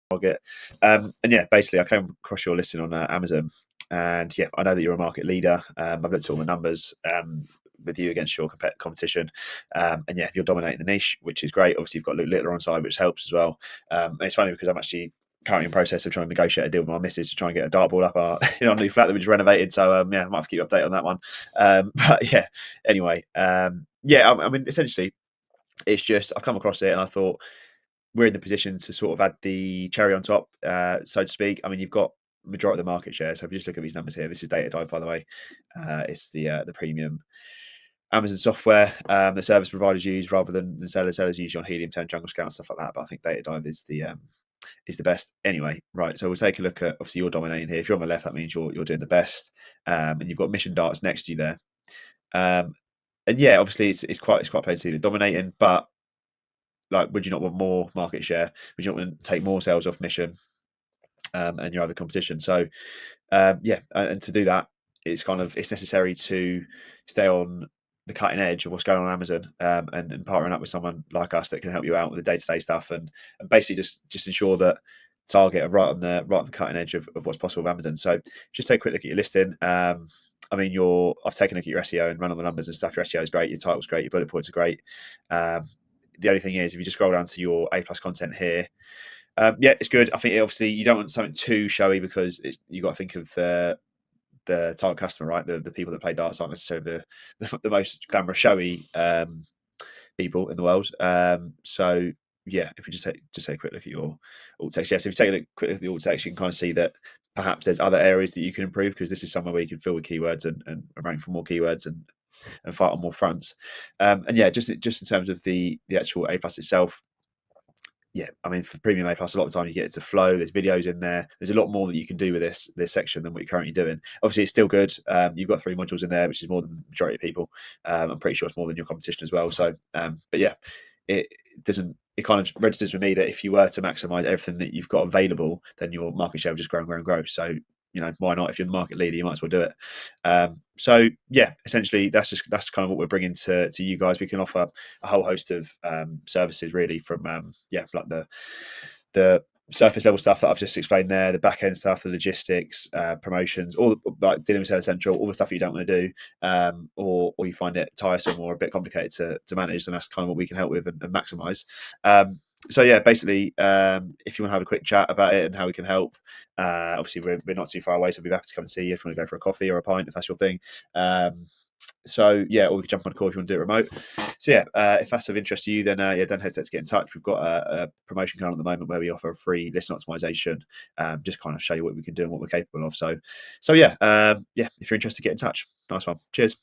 target. And yeah, basically I came across your listing on Amazon, and yeah, I know that you're a market leader. I've looked at all the numbers with you against your competition, and yeah, you're dominating the niche, which is great. Obviously, you've got Luke Littler on side, which helps as well. And it's funny because I'm actually currently in process of trying to negotiate a deal with my missus to try and get a dartboard up our new flat that we just renovated. So yeah, I might have to keep you updated on that one. But yeah, anyway, yeah, I mean, essentially, it's just I've come across it and I thought we're in the position to sort of add the cherry on top, so to speak. I mean, you've got majority of the market share. So if you just look at these numbers here, this is Datadive, by the way. It's the premium Amazon software that service providers use rather than sellers. Sellers use on Helium 10, Jungle Scout, and stuff like that. But I think Datadive is the best. Anyway, right. So we'll take a look at, obviously you're dominating here. If you're on the left, that means you're doing the best. And you've got mission darts next to you there. And yeah, obviously it's quite plain to see they're dominating, but like, would you not want more market share? Would you not want to take more sales off mission and your other competition? So yeah, and to do that, it's necessary to stay on the cutting edge of what's going on Amazon, and partnering up with someone like us that can help you out with the day-to-day stuff, and basically just ensure that target are right on the cutting edge of what's possible with Amazon. So just take a quick look at your listing. I mean, I've taken a look at your SEO and run on the numbers and stuff. Your SEO is great, your title's great, your bullet points are great. The only thing is, if you just scroll down to your A+ content here, yeah, it's good. I think obviously you don't want something too showy because you got to think of the target customer, right? The people that play darts aren't necessarily the most glamorous, showy people in the world. So yeah, if we just take a quick look at your alt text, yes, if you take a quick look at the alt text, you can kind of see that perhaps there's other areas that you can improve, because this is somewhere where you can fill with keywords and rank for more keywords and fight on more fronts. And yeah, just in terms of the actual A+ itself, yeah, I mean, for Premium A+, a lot of the time you get it to flow. There's videos in there. There's a lot more that you can do with this section than what you're currently doing. Obviously, it's still good. You've got 3 modules in there, which is more than the majority of people. I'm pretty sure it's more than your competition as well. So, but yeah, it doesn't. It kind of registers with me that if you were to maximize everything that you've got available, then your market share will just grow and grow and grow. So, why not? If you're the market leader, you might as well do it. So yeah, essentially that's kind of what we're bringing to you guys. We can offer a whole host of services, really, from like the surface level stuff that I've just explained there, the back end stuff, the logistics, promotions, all like dealing with Seller Central, all the stuff you don't want to do, or you find it tiresome or a bit complicated to manage, and that's kind of what we can help with and maximize. So yeah, basically, if you want to have a quick chat about it and how we can help, obviously we're not too far away, so we'll be happy to come and see you if you want to go for a coffee or a pint, if that's your thing. So yeah, or we can jump on a call if you want to do it remote. So yeah, if that's of interest to you, then yeah, don't hesitate to get in touch. We've got a promotion going on at the moment where we offer a free listen optimization, just kind of show you what we can do and what we're capable of. So yeah, yeah, if you're interested, get in touch. Nice one. Cheers.